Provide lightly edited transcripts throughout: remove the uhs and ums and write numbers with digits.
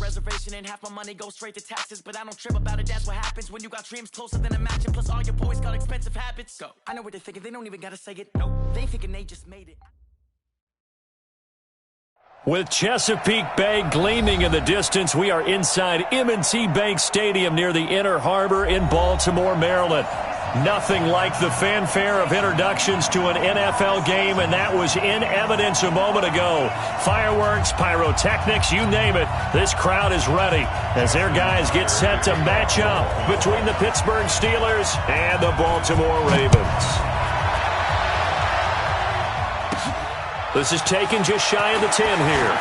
reservation and half my money goes straight to taxes. But I don't trip about it, that's what happens when you got dreams closer than a match. And plus all your boys got expensive habits. Go. I know what they're thinking, they don't even gotta say it. No, they thinking they just made it. With Chesapeake Bay gleaming in the distance, we are inside M&T Bank Stadium near the Inner Harbor in Baltimore, Maryland. Nothing like the fanfare of introductions to an NFL game, and that was in evidence a moment ago. Fireworks, pyrotechnics, you name it. This crowd is ready as their guys get set to match up between the Pittsburgh Steelers and the Baltimore Ravens. This is taken just shy of the 10 here.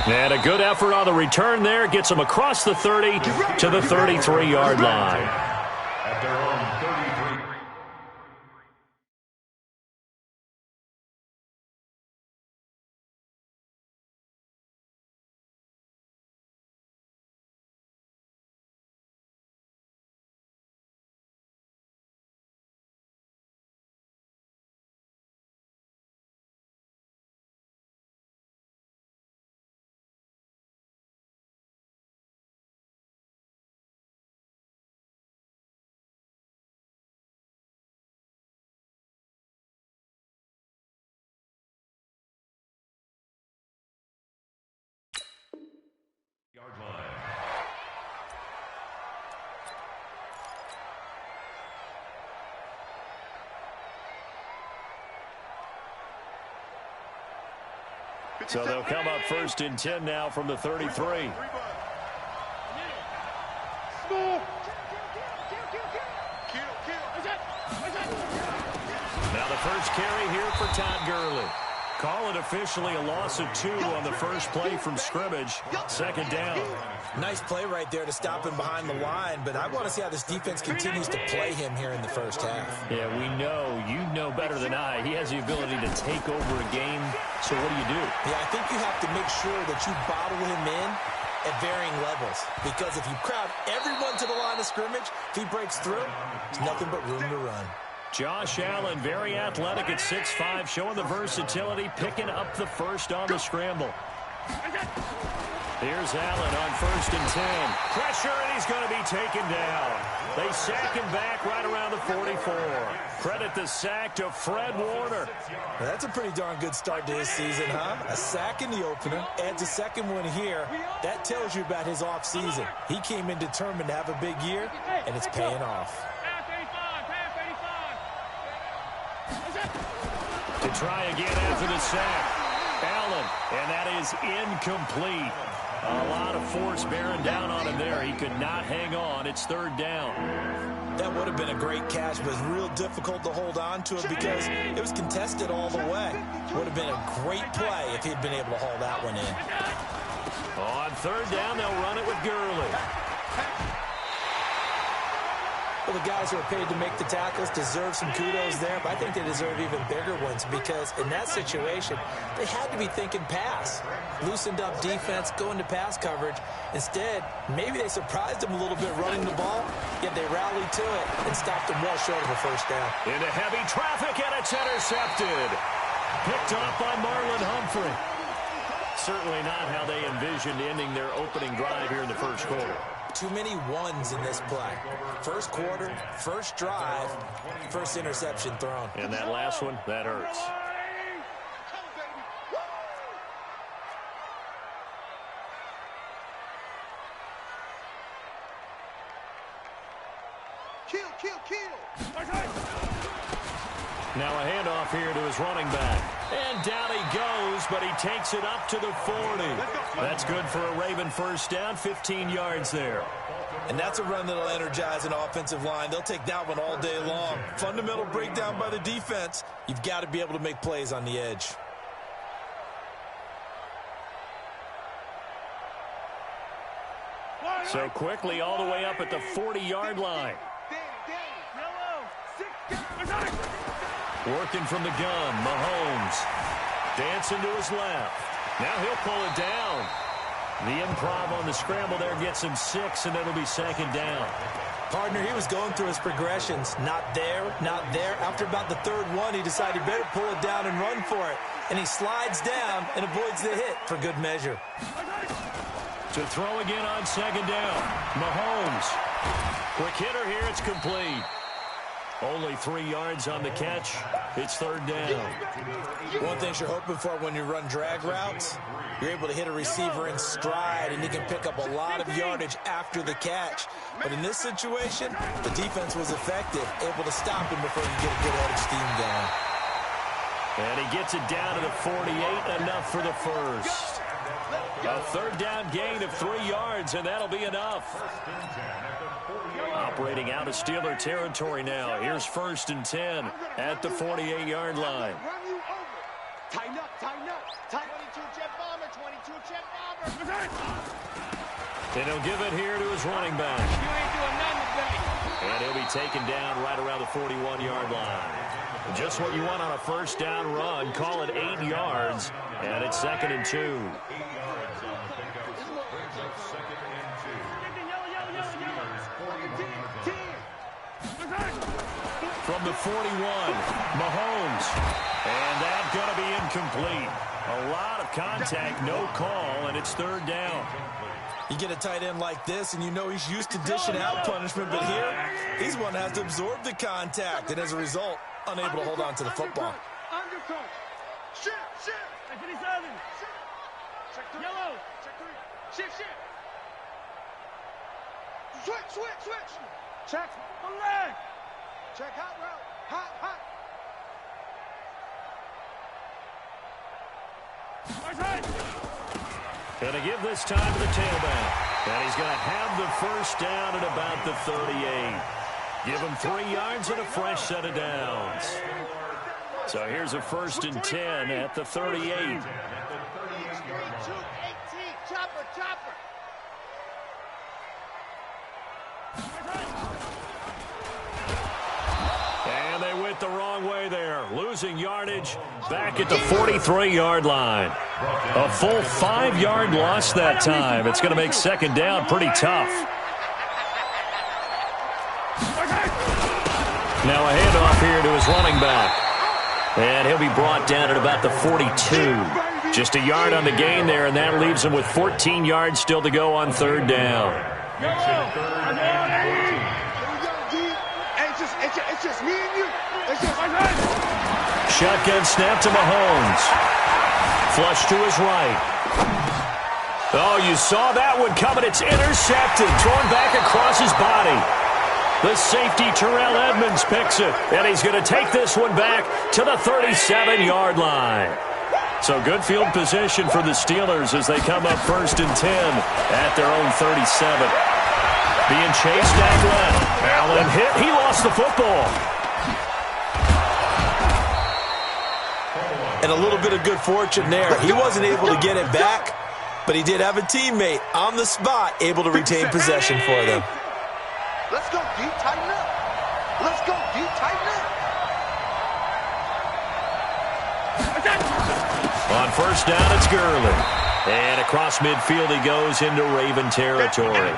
And a good effort on the return there. Gets them across the 30 to the 33-yard line. At their own 33. Yard line. So they'll come up first and 10 now from the 33. Now the first carry here for Todd Gurley. Call it officially a loss of 2 on the first play from scrimmage. Second down. Nice play right there to stop him behind the line, but I want to see how this defense continues to play him here in the first half. Yeah, we know. You know better than I. He has the ability to take over a game. So what do you do? Yeah, I think you have to make sure that you bottle him in at varying levels, because if you crowd everyone to the line of scrimmage, if he breaks through, there's nothing but room to run. Josh Allen, very athletic at 6'5", showing the versatility, picking up the first on the scramble. Here's Allen on first and 10. Pressure, and he's going to be taken down. They sack him back right around the 44. Credit the sack to Fred Warner. Well, that's a pretty darn good start to his season, huh? A sack in the opener, adds a second one here. That tells you about his offseason. He came in determined to have a big year, and it's paying off. To try again after the sack. Allen, and that is incomplete. A lot of force bearing down on him there. He could not hang on. It's third down. That would have been a great catch, but it was real difficult to hold on to it because it was contested all the way. Would have been a great play if he'd been able to haul that one in. On third down, they'll run it with Gurley. Well, the guys who are paid to make the tackles deserve some kudos there, but I think they deserve even bigger ones because in that situation, they had to be thinking pass. Loosened up defense, going to pass coverage. Instead, maybe they surprised them a little bit running the ball, yet they rallied to it and stopped them well short of a first down. Into heavy traffic, and it's intercepted. Picked up by Marlon Humphrey. Certainly not how they envisioned ending their opening drive here in the first quarter. Too many ones in this play. First quarter, first drive, first interception thrown. And that last one, that hurts. Now a handoff here to his running back. And down he goes, but he takes it up to the 40. That's good for a Raven first down, 15 yards there. And that's a run that'll energize an offensive line. They'll take that one all day long. Fundamental breakdown by the defense. You've got to be able to make plays on the edge. So quickly all the way up at the 40-yard line. Working from the gun, Mahomes. Dancing to his left. Now he'll pull it down. The improv on the scramble there gets him 6, and it'll be second down. Partner, he was going through his progressions. Not there, not there. After about the third one, he decided better pull it down and run for it. And he slides down and avoids the hit for good measure. To throw again on second down. Mahomes. Quick hitter here. It's complete. Only 3 yards on the catch. It's third down. One thing you're hoping for when you run drag routes, you're able to hit a receiver in stride, and you can pick up a lot of yardage after the catch. But in this situation, the defense was effective, able to stop him before you get a good head of steam going. And he gets it down to the 48, enough for the first. A third down gain of 3 yards, and that'll be enough. Operating out of Steeler territory now. Here's 1st and 10 at the 48-yard line. Tighten up, tighten up. 22 jet bomber, 22 jet bomber. And he'll give it here to his running back. You ain't doing nothing today. And he'll be taken down right around the 41-yard line. Just what you want on a first down run. Call it 8 yards, and it's 2nd and 2. From the 41, Mahomes. And that's going to be incomplete. A lot of contact, no call, and it's third down. You get a tight end like this, and you know he's used to dishing out punishment, but here, he's one that has to absorb the contact, and as a result, unable to hold on to the football. Undercut. Shift, shift. 57. Check 3. Yellow. Check 3. Shift, shift. Switch, switch, switch. Check. One leg. Check hot route. Hot, hot. Going to give this time to the tailback. And he's going to have the first down at about the 38. Give him 3 yards and a fresh set of downs. So here's a 1st and 10 at the 38. 3, 2, 18. Chopper, chopper. And they went the wrong way there. Losing yardage back at the 43-yard line. A full 5-yard loss that time. It's going to make second down pretty tough. Now a handoff here to his running back. And he'll be brought down at about the 42. Just a yard on the gain there, and that leaves him with 14 yards still to go on third down. It's just me and you. Shotgun snap to Mahomes. Flush to his right. Oh, you saw that one coming. It's intercepted. Torn back across his body. The safety, Terrell Edmonds, picks it. And he's going to take this one back to the 37-yard line. So good field position for the Steelers as they come up 1st and 10 at their own 37. Being chased down left. Allen hit. He lost the football. And a little bit of good fortune there. He wasn't able to get it back, but he did have a teammate on the spot able to retain possession for them. Let's go, D. Tighten up. Let's go, D. Tighten up. On first down, it's Gurley. And across midfield he goes into Raven territory.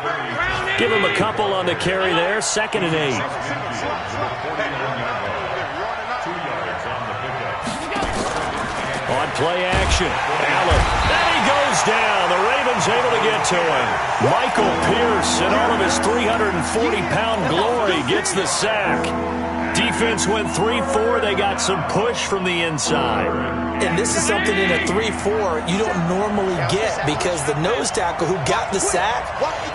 Give him a couple on the carry there. 2nd and 8. On play action, Allen. And he goes down. The Ravens able to get to him. Michael Pierce, in all of his 340-pound glory, gets the sack. Defense went 3-4. They got some push from the inside. And this is something in a 3-4 you don't normally get because the nose tackle who got the sack,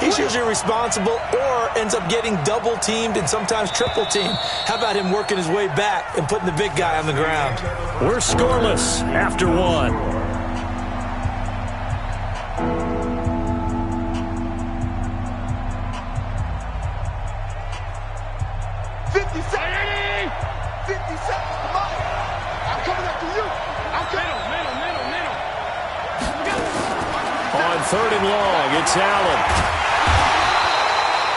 he's usually responsible or ends up getting double-teamed and sometimes triple-teamed. How about him working his way back and putting the big guy on the ground? We're scoreless after one. Third and long, it's Allen.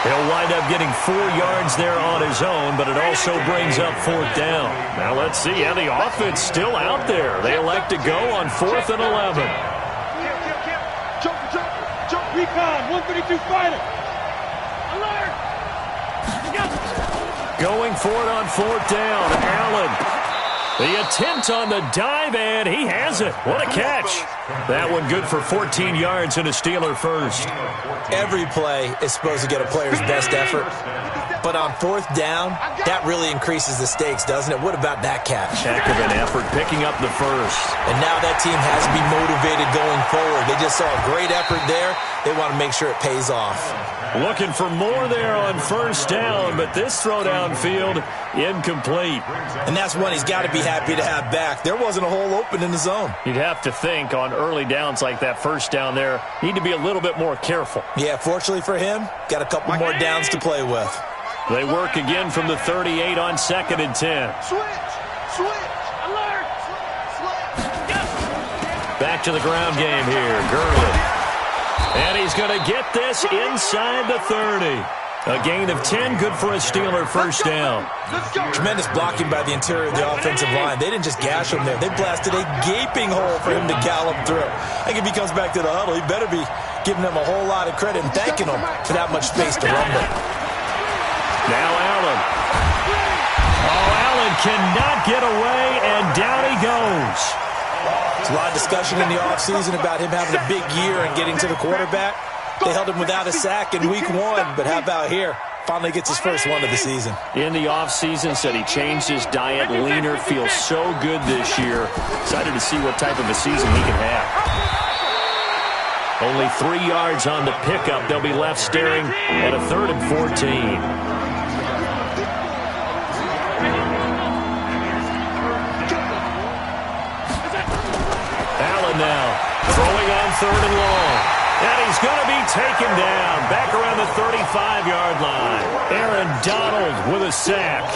He'll wind up getting 4 yards there on his own, but it also brings up 4th down. Now let's see how the offense still out there. They elect to go on 4th and 11. Recon, 132 fighter. Alert! Going for it on fourth down. Allen. The attempt on the dive, and he has it. What a catch. That one good for 14 yards and a Steeler first. Every play is supposed to get a player's best effort. But on fourth down, that really increases the stakes, doesn't it? What about that catch? Heck of an effort picking up the first. And now that team has to be motivated going forward. They just saw a great effort there. They want to make sure it pays off. Looking for more there on first down, but this throw downfield, incomplete. And that's one he's got to be happy to have back. There wasn't a hole open in the zone. You'd have to think on early downs like that first down there, need to be a little bit more careful. Yeah, fortunately for him, got a couple more downs to play with. They work again from the 38 on 2nd and 10. Switch! Alert! Back to the ground game here. Gurley. And he's going to get this inside the 30. A gain of 10, good for a Steeler first down. Tremendous blocking by the interior of the offensive line. They didn't just gash him there. They blasted a gaping hole for him to gallop through. I think if he comes back to the huddle, he better be giving them a whole lot of credit and thanking them for that much space to rumble. Now Allen. Oh, Allen cannot get away, and down he goes. There's a lot of discussion in the offseason about him having a big year and getting to the quarterback. They held him without a sack in week 1, but how about here? Finally gets his first one of the season. In the offseason, said he changed his diet, leaner, feels so good this year. Excited to see what type of a season he can have. Only 3 yards on the pickup. They'll be left staring at a 3rd and 14. Now, throwing on 3rd and long. And he's going to be taken down back around the 35-yard line. Aaron Donald with a sack.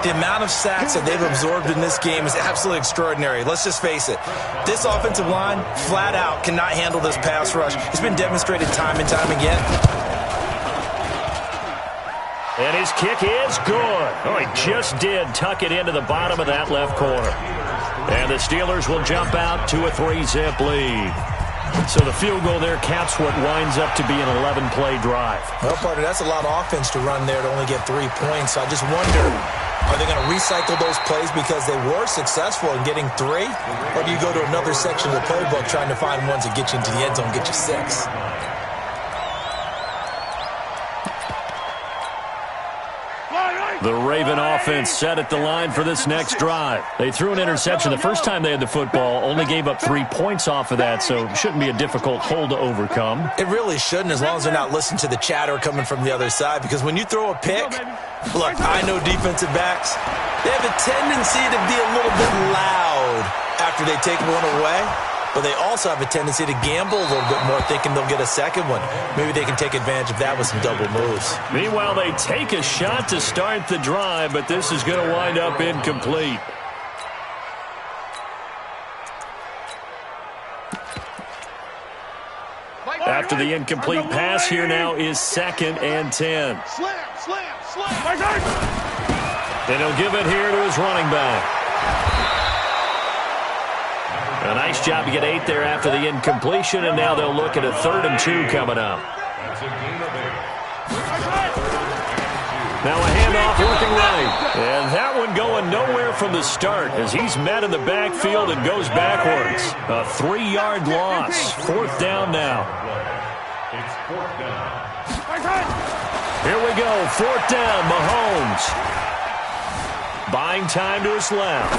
The amount of sacks that they've absorbed in this game is absolutely extraordinary. Let's just face it. This offensive line, flat out, cannot handle this pass rush. It's been demonstrated time and time again. And his kick is good. Oh, he just did tuck it into the bottom of that left corner. And the Steelers will jump out to a 3-zip lead. So the field goal there caps what winds up to be an 11-play drive. Well, partner, that's a lot of offense to run there to only get 3 points. So I just wonder, are they going to recycle those plays because they were successful in getting 3? Or do you go to another section of the playbook trying to find ones that get you into the end zone, get you 6? The Raven offense set at the line for this next drive. They threw an interception the first time they had the football, only gave up 3 points off of that, so it shouldn't be a difficult hole to overcome. It really shouldn't, as long as they're not listening to the chatter coming from the other side, because when you throw a pick, look, I know defensive backs, they have a tendency to be a little bit loud after they take one away. But they also have a tendency to gamble a little bit more, thinking they'll get a second one. Maybe they can take advantage of that with some double moves. Meanwhile, they take a shot to start the drive, but this is going to wind up incomplete. After the incomplete pass, here now is 2nd and 10. Slam! And he'll give it here to his running back. A nice job to get 8 there after the incompletion, and now they'll look at a 3rd and 2 coming up. Now a handoff working right. And that one going nowhere from the start as he's met in the backfield and goes backwards. A 3-yard loss. 4th down now. It's 4th down. Here we go. 4th down. Mahomes. Buying time to his left.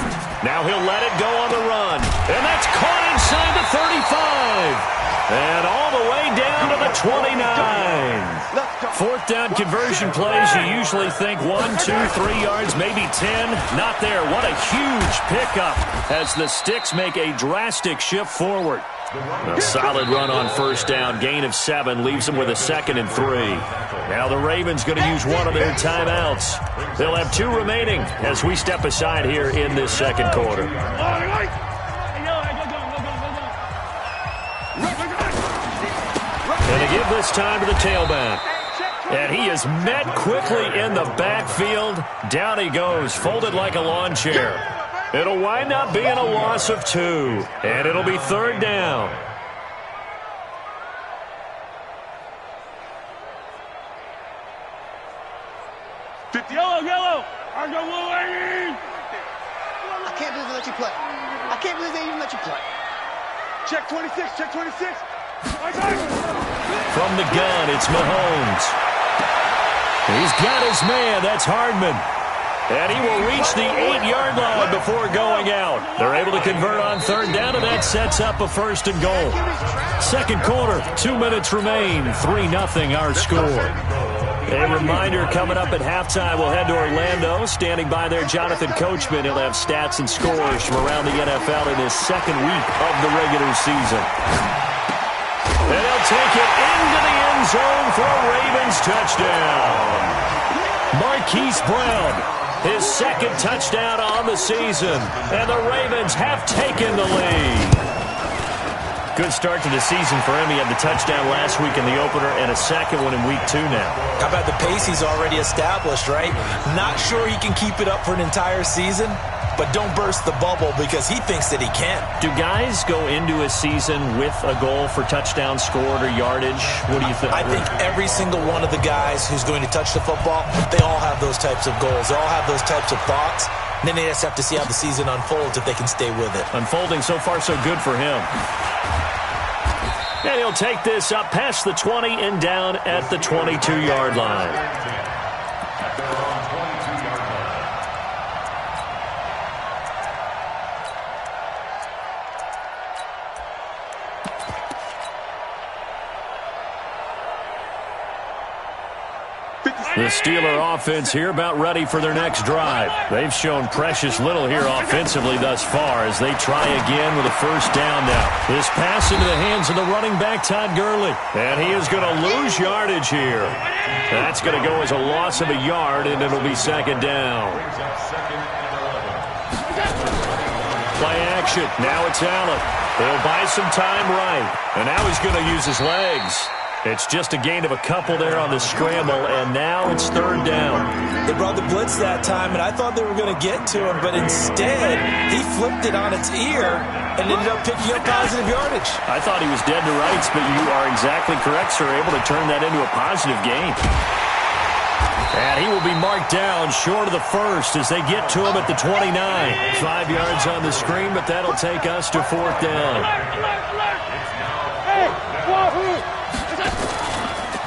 Now he'll let it go on the run. And that's caught inside the 35. And all the way down to the 29. 4th down conversion plays, you usually think 1, 2, 3 yards, maybe 10. Not there. What a huge pickup as the Sticks make a drastic shift forward. A solid run on 1st down. Gain of 7 leaves them with a 2nd and 3. Now the Ravens going to use one of their timeouts. They'll have 2 remaining as we step aside here in this 2nd quarter. And to give this time to the tailback. And he is met quickly in the backfield. Down he goes, folded like a lawn chair. It'll wind up being a loss of 2. And it'll be 3rd down. can't believe they even let you play. Check 26, check 26. From the gun, it's Mahomes. He's got his man. That's Hardman. And he will reach the 8-yard line before going out. They're able to convert on third down, and that sets up a first and goal. Second quarter, 2 minutes remain. 3-0 our score. A reminder coming up at halftime, we'll head to Orlando. Standing by there, Jonathan Coachman. He'll have stats and scores from around the NFL in his second week of the regular season. And he'll take it into the end zone for a Ravens touchdown. Marquise Brown, his second touchdown on the season. And the Ravens have taken the lead. Good start to the season for him. He had the touchdown last week in the opener and a second one in week 2 now. How about the pace he's already established, right? Not sure he can keep it up for an entire season, but don't burst the bubble because he thinks that he can. Do guys go into a season with a goal for touchdown scored or yardage? What do you think? I think every single one of the guys who's going to touch the football, they all have those types of goals. They all have those types of thoughts. And then they just have to see how the season unfolds if they can stay with it. Unfolding so far so good for him. And he'll take this up past the 20 and down at the 22-yard line. The Steeler offense here about ready for their next drive. They've shown precious little here offensively thus far as they try again with a first down now. This pass into the hands of the running back, Todd Gurley. And he is going to lose yardage here. That's going to go as a loss of a yard, and it'll be second down. Play action. Now it's Allen. He'll buy some time right. And now he's going to use his legs. It's just a gain of a couple there on the scramble, and now it's third down. They brought the blitz that time, and I thought they were going to get to him, but instead he flipped it on its ear and ended up picking up positive yardage. I thought he was dead to rights, but you are exactly correct, sir, able to turn that into a positive gain. And he will be marked down short of the first as they get to him at the 29. 5 yards on the screen, but that'll take us to fourth down. Hey, wahoo!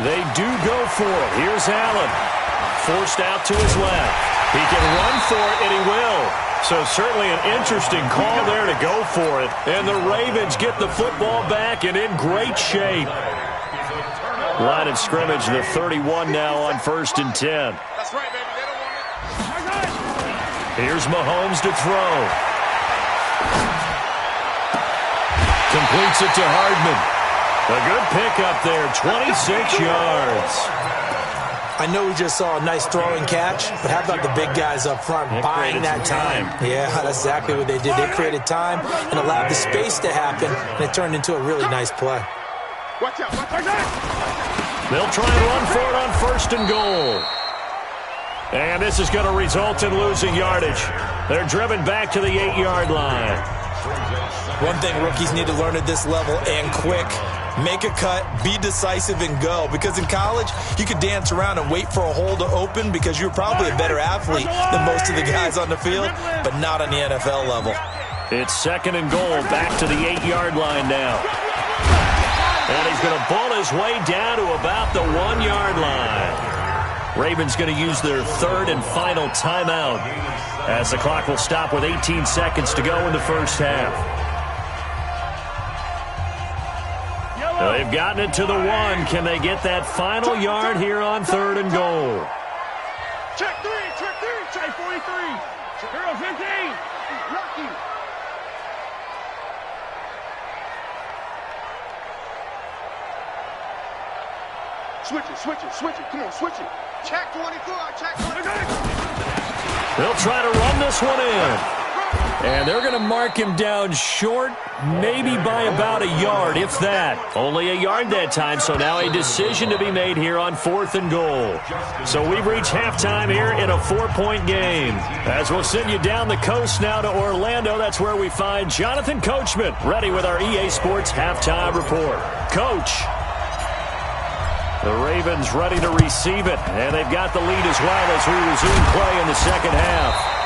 They do go for it. Here's Allen. Forced out to his left. He can run for it, and he will. So certainly an interesting call there to go for it. And the Ravens get the football back and in great shape. Line of scrimmage, the 31 now on 1st and 10. That's right, baby. They don't want it. Here's Mahomes to throw. Completes it to Hardman. A good pickup there, 26 yards. I know we just saw a nice throwing catch, but how about the big guys up front buying that time? Yeah, that's exactly what they did. They created time and allowed the space to happen, and it turned into a really nice play. Watch out, watch out. They'll try and run for it on 1st and goal. And this is going to result in losing yardage. They're driven back to the 8-yard line. One thing rookies need to learn at this level, and quick, make a cut, be decisive, and go. Because in college, you could dance around and wait for a hole to open because you're probably a better athlete than most of the guys on the field, but not on the NFL level. It's 2nd and goal, back to the 8-yard line now. And he's going to bull his way down to about the 1-yard line. Ravens going to use their 3rd and final timeout as the clock will stop with 18 seconds to go in the first half. They've gotten it to the 1. Can they get that final yard here on 3rd and goal? Check 3, check 43. Hero 15. Lucky. Switch it. Come on, switch it. Check 24, check 24. They'll try to run this one in. And they're going to mark him down short, maybe by about a yard, if that. Only a yard that time, so now a decision to be made here on 4th and goal. So we've reached halftime here in a 4-point game. As we'll send you down the coast now to Orlando, that's where we find Jonathan Coachman, ready with our EA Sports halftime report. Coach. The Ravens ready to receive it, and they've got the lead as well as we resume play in the second half.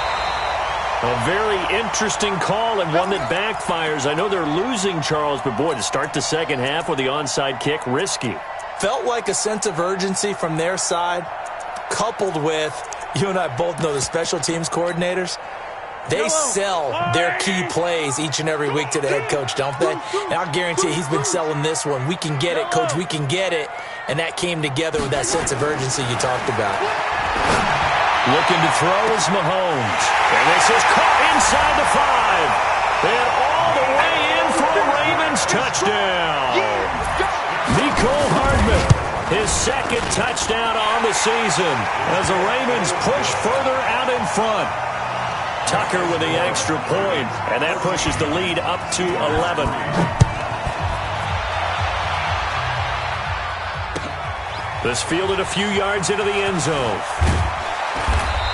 A very interesting call and one that backfires. I know they're losing, Charles, but boy, to start the second half with the onside kick, risky. Felt like a sense of urgency from their side, coupled with, you and I both know the special teams coordinators, they sell their key plays each and every week to the head coach, don't they? And I'll guarantee he's been selling this one. We can get it, coach, we can get it. And that came together with that sense of urgency you talked about. Looking to throw is Mahomes. And this is caught inside the 5. And all the way in for a Ravens touchdown. Nicole Hardman, his second touchdown on the season as the Ravens push further out in front. Tucker with the extra point, and that pushes the lead up to 11. This fielded a few yards into the end zone.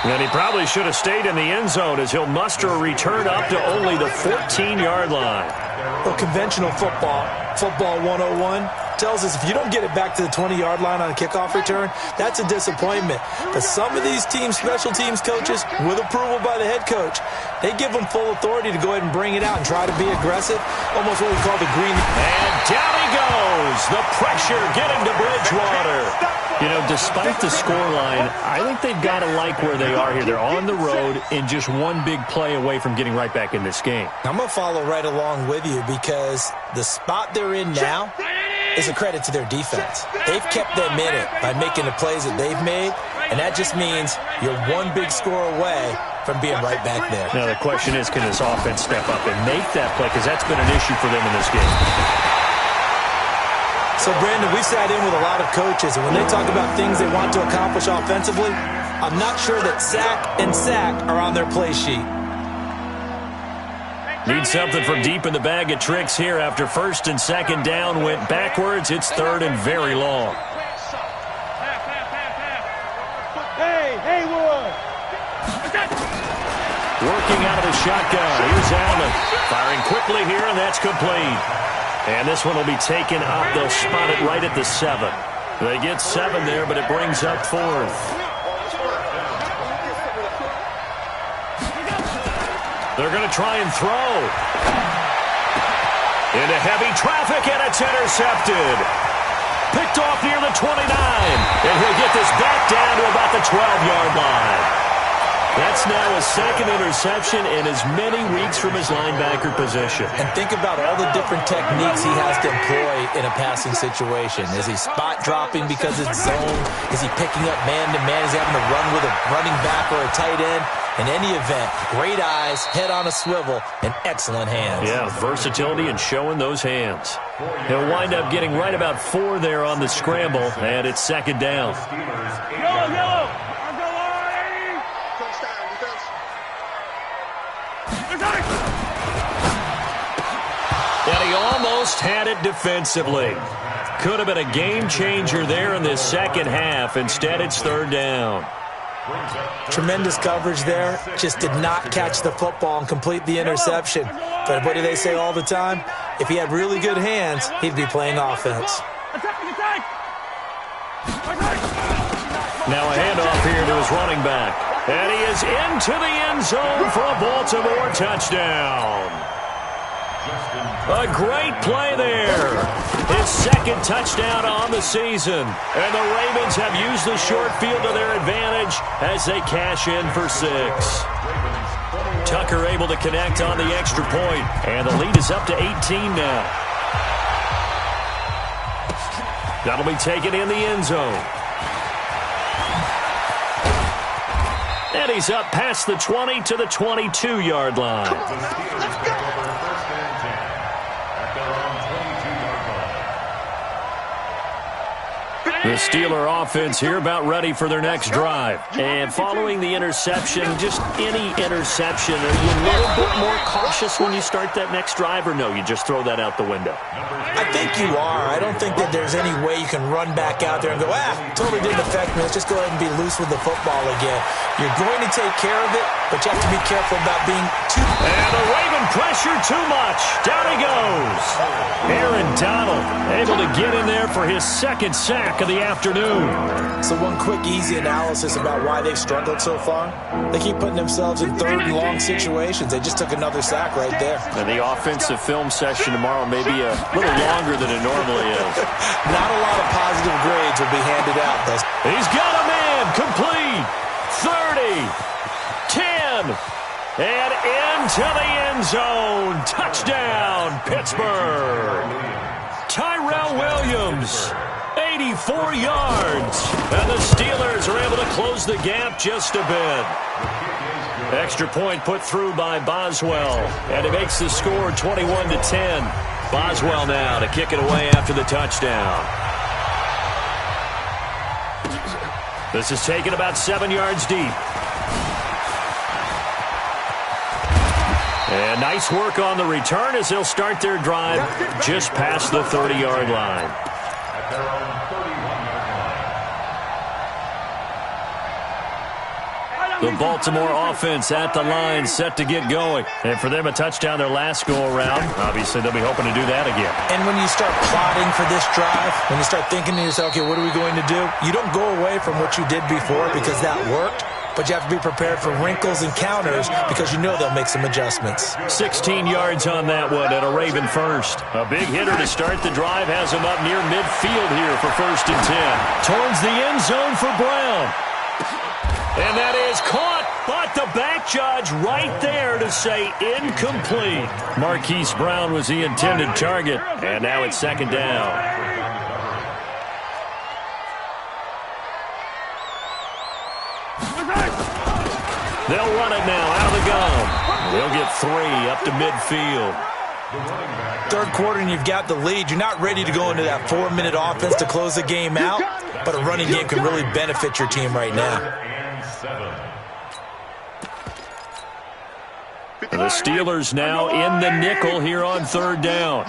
And he probably should have stayed in the end zone as he'll muster a return up to only the 14-yard line. Well, conventional football 101, tells us if you don't get it back to the 20-yard line on a kickoff return, that's a disappointment. But some of these teams, special teams coaches, with approval by the head coach, they give them full authority to go ahead and bring it out and try to be aggressive, almost what we call the green. And down he goes. The pressure getting to Bridgewater. You know, despite the scoreline, I think they've got to like where they are here. They're on the road and just one big play away from getting right back in this game. I'm going to follow right along with you because the spot they're in now is a credit to their defense. They've kept them in it by making the plays that they've made, and that just means you're one big score away from being right back there. Now the question is, can this offense step up and make that play? Because that's been an issue for them in this game. So, Brandon, we sat in with a lot of coaches, and when they talk about things they want to accomplish offensively, I'm not sure that sack and sack are on their play sheet. Need something from deep in the bag of tricks here after first and second down went backwards. It's third and very long. Hey, Wood. Working out of the shotgun. Here's Allen. Firing quickly here, and that's complete. And this one will be taken up. They'll spot it right at the 7. They get 7 there, but it brings up 4th. They're going to try and throw. Into heavy traffic, and it's intercepted. Picked off near the 29. And he'll get this back down to about the 12-yard line. That's now a second interception in as many weeks from his linebacker position. And think about all the different techniques he has to employ in a passing situation. Is he spot dropping because it's zone? Is he picking up man-to-man? Is he having to run with a running back or a tight end? In any event, great eyes, head on a swivel, and excellent hands. Yeah, versatility and showing those hands. He'll wind up getting right about 4 there on the scramble, and it's second down. Yellow. And he almost had it defensively. Could have been a game changer there in this second half. Instead, it's third down. Tremendous coverage there. Just did not catch the football and complete the interception. But what do they say all the time? If he had really good hands, he'd be playing offense. Now a handoff here to his running back. And he is into the end zone for a Baltimore touchdown. A great play there. His second touchdown on the season. And the Ravens have used the short field to their advantage as they cash in for 6. Tucker able to connect on the extra point. And the lead is up to 18 now. That'll be taken in the end zone. And he's up past the 20 to the 22-yard line. The Steeler offense here about ready for their next drive. And following the interception, just any interception, are you a little bit more cautious when you start that next drive, or no, you just throw that out the window? I think you are. I don't think that there's any way you can run back out there and go, totally didn't affect me. Let's just go ahead and be loose with the football again. You're going to take care of it, but you have to be careful about being too... And the Raven pressure too much. Down he goes. Aaron McDonald able to get in there for his second sack of the afternoon. So one quick, easy analysis about why they've struggled so far. They keep putting themselves in third and long situations. They just took another sack right there. And the offensive film session tomorrow may be a little longer than it normally is. Not a lot of positive grades will be handed out, though. He's got a man complete. 30, 10, and into the end zone. Touchdown, Pittsburgh. Tyrell Williams, 84 yards. And the Steelers are able to close the gap just a bit. Extra point put through by Boswell. And it makes the score 21-10. Boswell now to kick it away after the touchdown. This is taken about 7 yards deep. And nice work on the return as they'll start their drive just past the 30-yard line. At their own 31-yard line. The Baltimore offense at the line, set to get going. And for them, a touchdown their last go-around. Obviously, they'll be hoping to do that again. And when you start plotting for this drive, when you start thinking to yourself, okay, what are we going to do? You don't go away from what you did before because that worked. But you have to be prepared for wrinkles and counters because you know they'll make some adjustments. 16 yards on that one and a Raven first. A big hitter to start the drive has him up near midfield here for 1st and 10. Towards the end zone for Brown. And that is caught, but the back judge right there to say incomplete. Marquise Brown was the intended target, and now it's 2nd down. They'll run it now out of the gun. They'll get 3 up to midfield. Third quarter and you've got the lead. You're not ready to go into that 4-minute offense to close the game out, but a running game can really benefit your team right now. The Steelers now in the nickel here on 3rd down.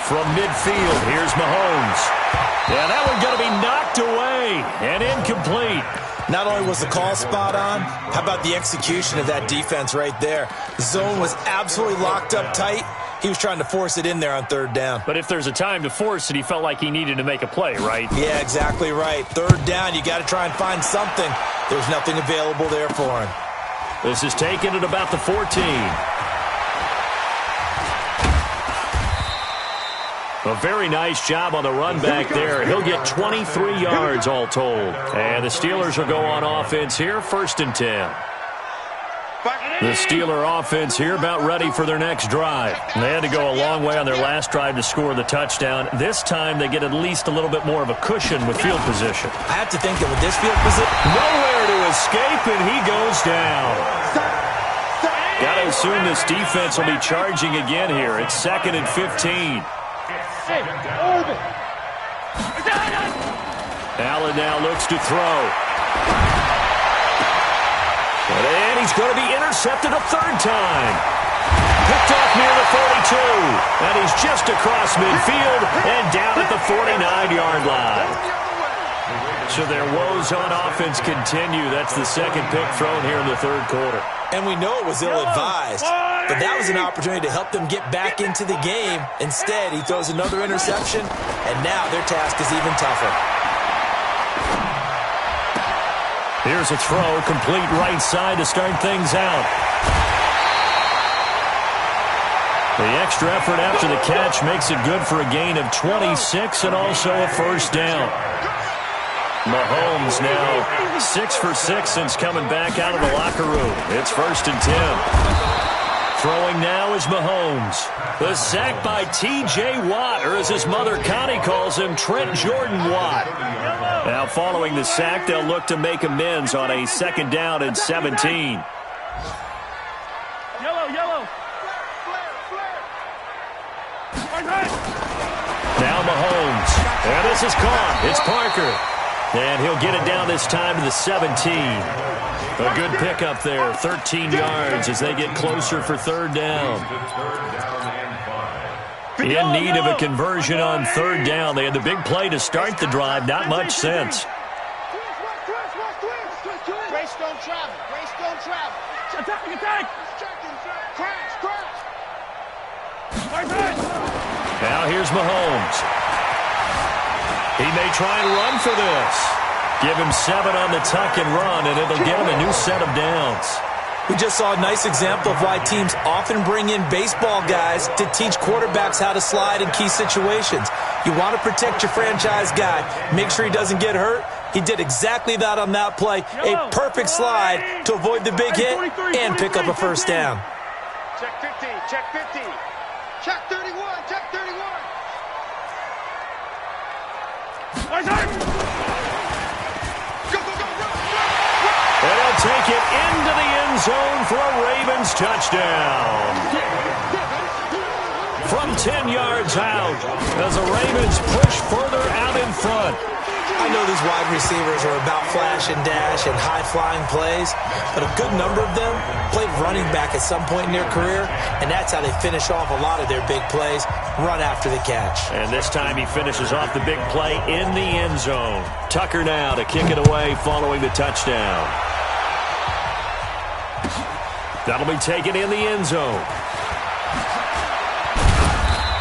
From midfield, here's Mahomes. Yeah, that one going to be knocked away and incomplete. Not only was the call spot on, how about the execution of that defense right there? The zone was absolutely locked up tight. He was trying to force it in there on 3rd down. But if there's a time to force it, he felt like he needed to make a play, right? Yeah, exactly right. 3rd down, you got to try and find something. There's nothing available there for him. This is taken at about the 14. A very nice job on the run back there. He'll get 23 yards all told. And the Steelers will go on offense here, 1st and 10. The Steeler offense here about ready for their next drive. They had to go a long way on their last drive to score the touchdown. This time they get at least a little bit more of a cushion with field position. I have to think that with this field position, nowhere to escape, and he goes down. Got to assume this defense will be charging again here. It's 2nd and 15. Allen now looks to throw. And he's going to be intercepted a 3rd time. Picked off near the 42. And he's just across midfield and down at the 49-yard line. So their woes on offense continue. That's the 2nd pick thrown here in the 3rd quarter. And we know it was ill-advised, but that was an opportunity to help them get back into the game. Instead, he throws another interception, and now their task is even tougher. Here's a throw, complete right side to start things out. The extra effort after the catch makes it good for a gain of 26 and also a 1st down. Mahomes now 6 for 6 since coming back out of the locker room. It's 1st and 10. Throwing now is Mahomes. The sack by T.J. Watt, or as his mother Connie calls him, Trent Jordan Watt. Now following the sack, they'll look to make amends on a 2nd down and 17. Yellow. Now Mahomes. And this is caught. It's Parker. And he'll get it down this time to the 17. A good pickup there, 13 yards as they get closer for 3rd down. In need of a conversion on 3rd down. They had the big play to start the drive. Not much sense. Grace don't travel. Attack. Crash. Now here's Mahomes. He may try and run for this. Give him 7 on the tuck and run, and it'll get him a new set of downs. We just saw a nice example of why teams often bring in baseball guys to teach quarterbacks how to slide in key situations. You want to protect your franchise guy. Make sure he doesn't get hurt. He did exactly that on that play. A perfect slide to avoid the big hit and pick up a first down. Check 50, check 50. Check 31, check 31. Go, go, go, run. And he'll take it into the end zone for a Ravens touchdown. From 10 yards out as the Ravens push further out in front. I know these wide receivers are about flash and dash and high-flying plays, but a good number of them played running back at some point in their career, and that's how they finish off a lot of their big plays, run after the catch. And this time he finishes off the big play in the end zone. Tucker now to kick it away following the touchdown. That'll be taken in the end zone.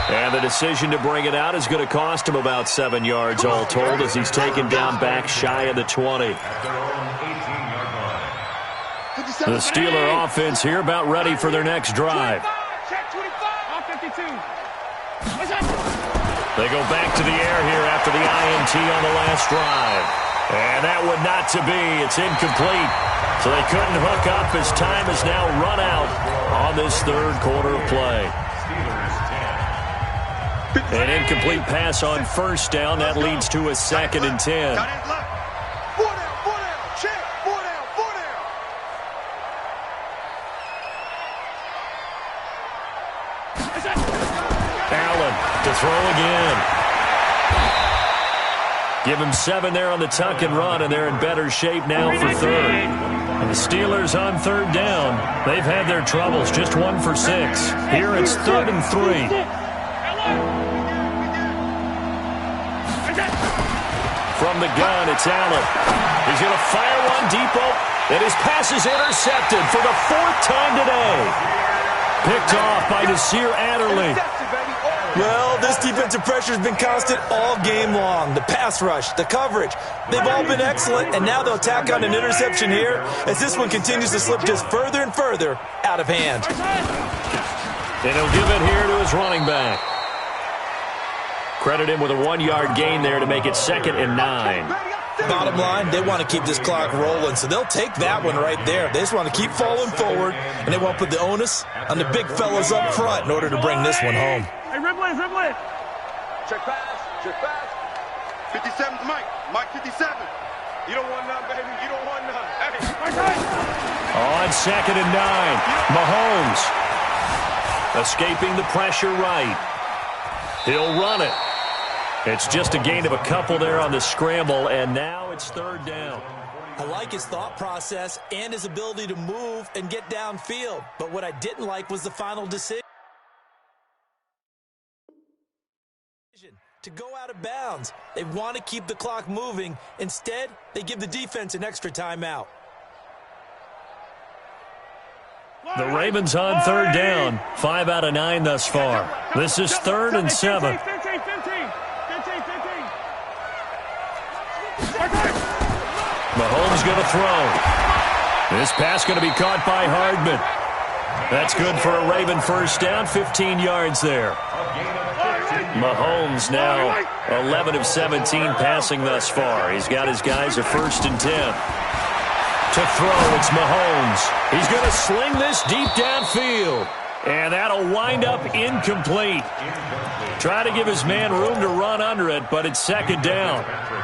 And the decision to bring it out is going to cost him about 7 yards all told as he's taken down back shy of the 20. The Steeler offense here about ready for their next drive. They go back to the air here after the INT on the last drive. And that would not to be. It's incomplete. So they couldn't hook up as time is now run out on this third quarter of play. An incomplete pass on first down. That leads to a 2nd and 10. Allen to throw again. Give him 7 there on the tuck and run, and they're in better shape now for third. And the Steelers on third down. They've had their troubles, just 1 for 6. Here it's 3rd and 3. From the gun, it's Allen. He's going to fire one deep, and his pass is intercepted for the 4th time today. Picked off by Nasir Adderley. Well, this defensive pressure has been constant all game long. The pass rush, the coverage, they've all been excellent, and now they'll tack on an interception here as this one continues to slip just further and further out of hand. And he'll give it here to his running back. Credit him with a 1-yard gain there to make it 2nd and 9. Bottom line, they want to keep this clock rolling, so they'll take that one right there. They just want to keep falling forward, and they won't put the onus on the big fellas up front in order to bring this one home. Hey, Ribley, Ribley. Check pass, check pass. 57's Mike, Mike 57. You don't want none, baby, you don't want none. Hey, on 2nd and 9, Mahomes escaping the pressure right. He'll run it. It's just a gain of a couple there on the scramble, and now it's 3rd down. I like his thought process and his ability to move and get downfield. But what I didn't like was the final decision to go out of bounds. They want to keep the clock moving. Instead, they give the defense an extra timeout. The Ravens on 3rd down. 5 out of 9 thus far. This is 3rd and 7. Mahomes going to throw. This pass going to be caught by Hardman. That's good for a Raven first down. 15 yards there. Mahomes now 11 of 17 passing thus far. He's got his guys a 1st and 10. To throw, it's Mahomes. He's going to sling this deep downfield. And that'll wind up incomplete. Try to give his man room to run under it, but it's 2nd down.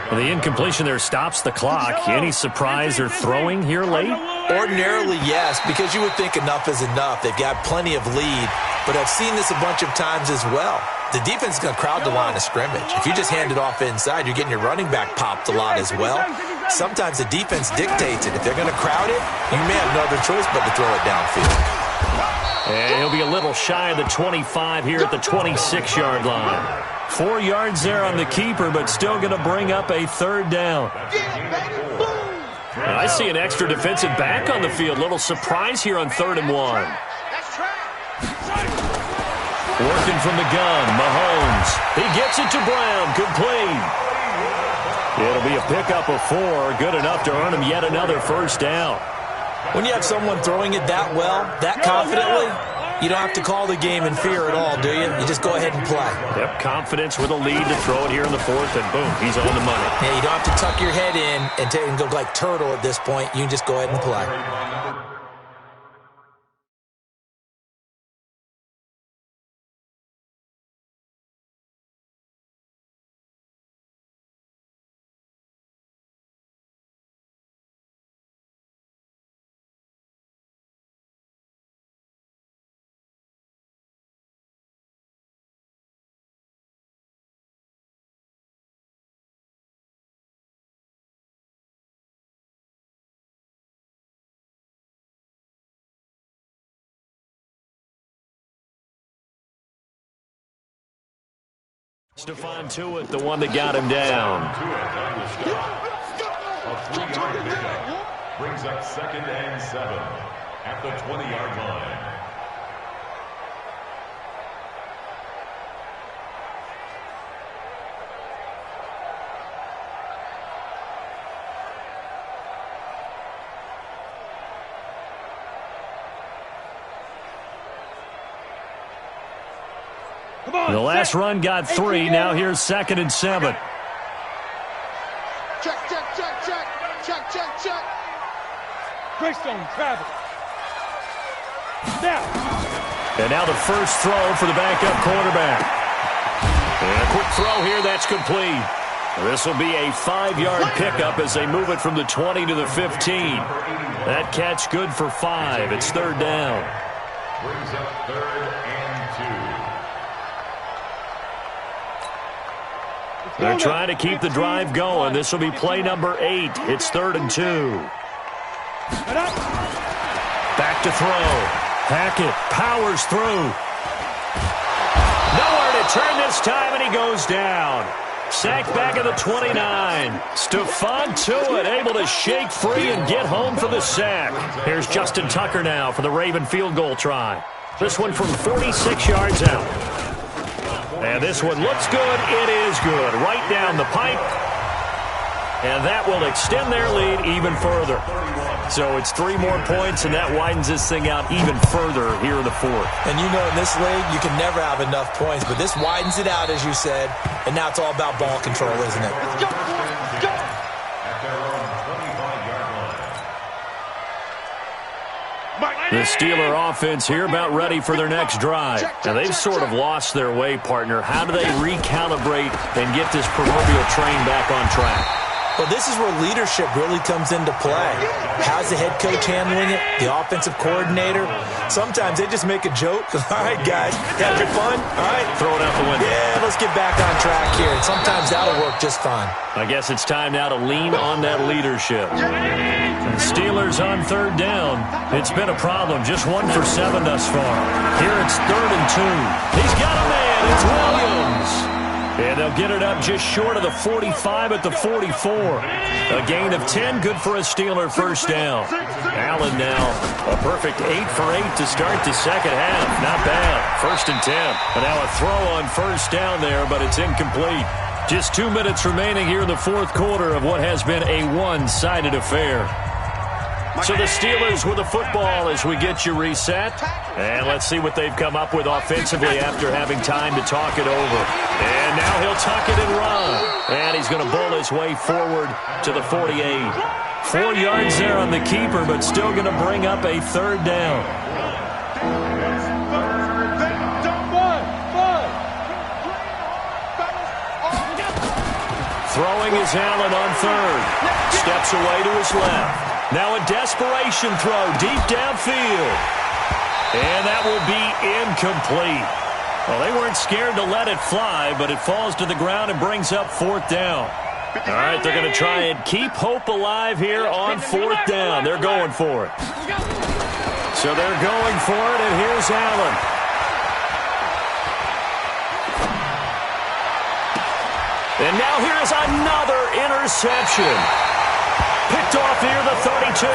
And the incompletion there stops the clock. Any surprise they're throwing here late? Ordinarily, yes, because you would think enough is enough. They've got plenty of lead, but I've seen this a bunch of times as well. The defense is going to crowd the line of scrimmage. If you just hand it off inside, you're getting your running back popped a lot as well. Sometimes the defense dictates it. If they're going to crowd it, you may have no other choice but to throw it downfield. And he'll be a little shy of the 25 here at the 26-yard line. 4 yards there on the keeper, but still going to bring up a 3rd down. And I see an extra defensive back on the field. Little surprise here on 3rd and 1. Working from the gun, Mahomes. He gets it to Brown, complete. It'll be a pickup of 4, good enough to earn him yet another first down. When you have someone throwing it that well, that confidently, you don't have to call the game in fear at all, do you? You just go ahead and play. Yep, confidence with a lead to throw it here in the 4th, and boom, he's on the money. Yeah, you don't have to tuck your head in and go like turtle at this point. You can just go ahead and play. Stephon Tuitt, the one that got him down. A 3-yard pickup brings up 2nd and 7 at the 20-yard line. The last run got 3. Now here's 2nd and 7. Check, check, check, check. Check, check, check. Greystone, travel. Now. And now the first throw for the backup quarterback. And a quick throw here, that's complete. This will be a 5-yard pickup as they move it from the 20 to the 15. That catch good for 5. It's 3rd down. Brings up 3rd and 2. They're trying to keep the drive going. This will be play number 8. It's 3rd and 2. Back to throw. Hackett powers through. Nowhere to turn this time, and he goes down. Sacked back at the 29. Stephon Tuitt able to shake free and get home for the sack. Here's Justin Tucker now for the Raven field goal try. This one from 46 yards out. And this one looks good. It is good. Right down the pipe. And that will extend their lead even further. So it's 3 more points, and that widens this thing out even further here in the 4th. And you know in this league, you can never have enough points, but this widens it out, as you said, and now it's all about ball control, isn't it? Let's go. Let's go. At their own 25-yard line. The Steeler offense here about ready for their next drive. Now, they've sort of lost their way, partner. How do they recalibrate and get this proverbial train back on track? Well, this is where leadership really comes into play. How's the head coach handling it? The offensive coordinator? Sometimes they just make a joke. All right, guys, have your fun? All right. Throw it out the window. Yeah, let's get back on track here. And sometimes that'll work just fine. I guess it's time now to lean on that leadership. The Steelers on 3rd down. It's been a problem. Just 1 for 7 thus far. Here it's 3rd and 2. He's got a man. It's Williams. And they'll get it up just short of the 45 at the 44. A gain of 10, good for a Steeler first down. Allen now, a perfect 8 for 8 to start the second half. Not bad. 1st and 10. And now a throw on first down there, but it's incomplete. Just 2 minutes remaining here in the 4th quarter of what has been a one-sided affair. So the Steelers with the football as we get you reset. And let's see what they've come up with offensively after having time to talk it over. And now he'll tuck it and run. And he's going to bull his way forward to the 48. 4 yards there on the keeper, but still going to bring up a 3rd down. Throwing is Allen on 3rd. Steps away to his left. Now a desperation throw deep downfield. And that will be incomplete. Well, they weren't scared to let it fly, but it falls to the ground and brings up 4th down. All right, they're going to try and keep hope alive here on 4th down. They're going for it. So they're going for it, and here's Allen. And now here's another interception. Picked off near the 32.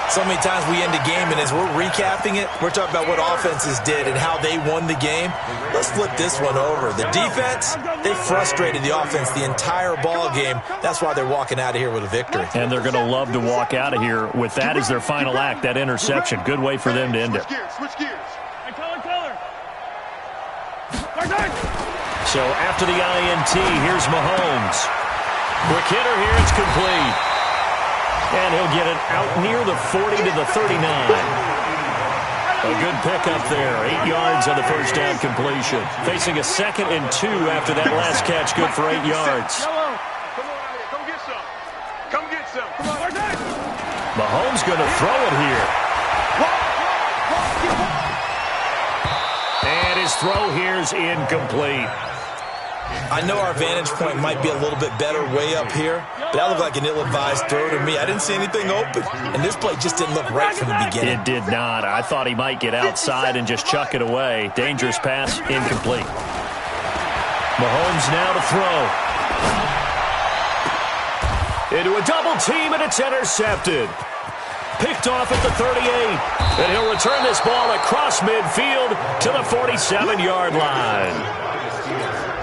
So many times we end a game, and as we're recapping it, we're talking about what offenses did and how they won the game. Let's flip this one over. The defense, they frustrated the offense the entire ball game. That's why they're walking out of here with a victory. And they're going to love to walk out of here with that as their final act, that interception. Good way for them to end it. Switch gears. Hey, color. So after the INT, here's Mahomes. Quick hitter here, it's complete. And he'll get it out near the 40 to the 39. A good pickup there. 8 yards on the first down completion. Facing a 2nd and 2 after that last catch. Good for 8 yards. Come on out here. Come get some. Come get some. Come on. Mahomes going to throw it here. And his throw here is incomplete. I know our vantage point might be a little bit better way up here, but that looked like an ill-advised throw to me. I didn't see anything open, and this play just didn't look right from the beginning. It did not. I thought he might get outside and just chuck it away. Dangerous pass, incomplete. Mahomes now to throw. Into a double team, and it's intercepted. Picked off at the 38, and he'll return this ball across midfield to the 47-yard line.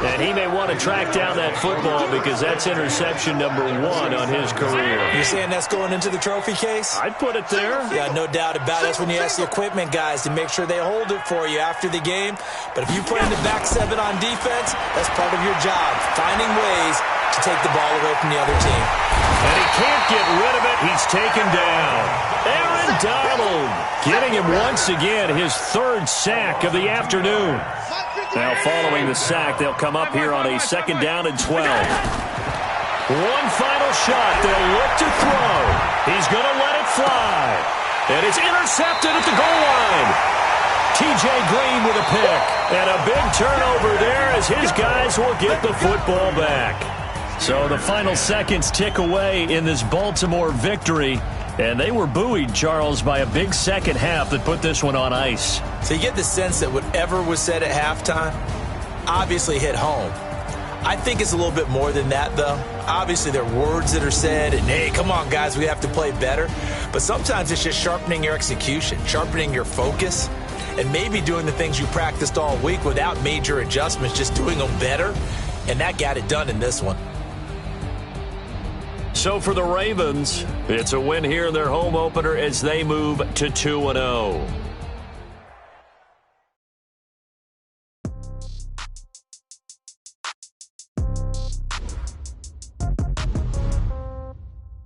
And he may want to track down that football because that's interception number 1 on his career. You're saying that's going into the trophy case? I'd put it there. Yeah, no doubt about it. That's when you ask the equipment guys to make sure they hold it for you after the game. But if you play in the back 7 on defense, that's part of your job, finding ways to take the ball away from the other team. And he can't get rid of it. He's taken down. Aaron Donald getting him once again, his 3rd sack of the afternoon. Now following the sack, they'll come up here on a 2nd down and 12. One final shot. They'll look to throw. He's going to let it fly. And it's intercepted at the goal line. T.J. Green with a pick. And a big turnover there as his guys will get the football back. So the final seconds tick away in this Baltimore victory. And they were buoyed, Charles, by a big second half that put this one on ice. So you get the sense that whatever was said at halftime obviously hit home. I think it's a little bit more than that, though. Obviously, there are words that are said, and, hey, come on, guys, we have to play better. But sometimes it's just sharpening your execution, sharpening your focus, and maybe doing the things you practiced all week without major adjustments, just doing them better. And that got it done in this one. So for the Ravens, it's a win here in their home opener as they move to 2-0.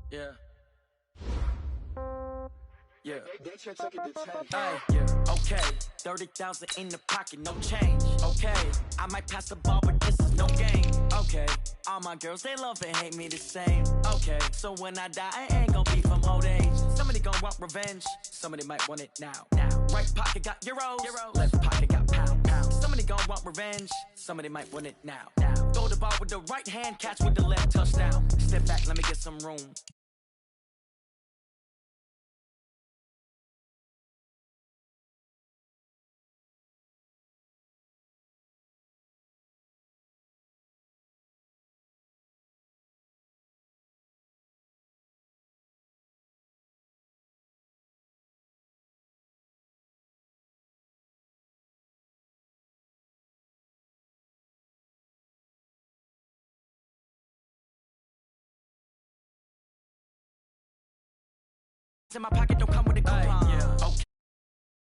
Yeah. Okay. 30,000 in the pocket, no change. Okay. I might pass the ball, but this is no game. Okay. All my girls, they love and hate me the same. Okay. So when I die, I ain't gonna be from old age. Somebody gonna want revenge. Somebody might want it now. Right pocket got euros. Left pocket got pounds. Somebody gonna want revenge. Somebody might want it now. Throw the ball with the right hand, catch with the left, touchdown. Step back, let me get some room. In my pocket don't come with a coupon.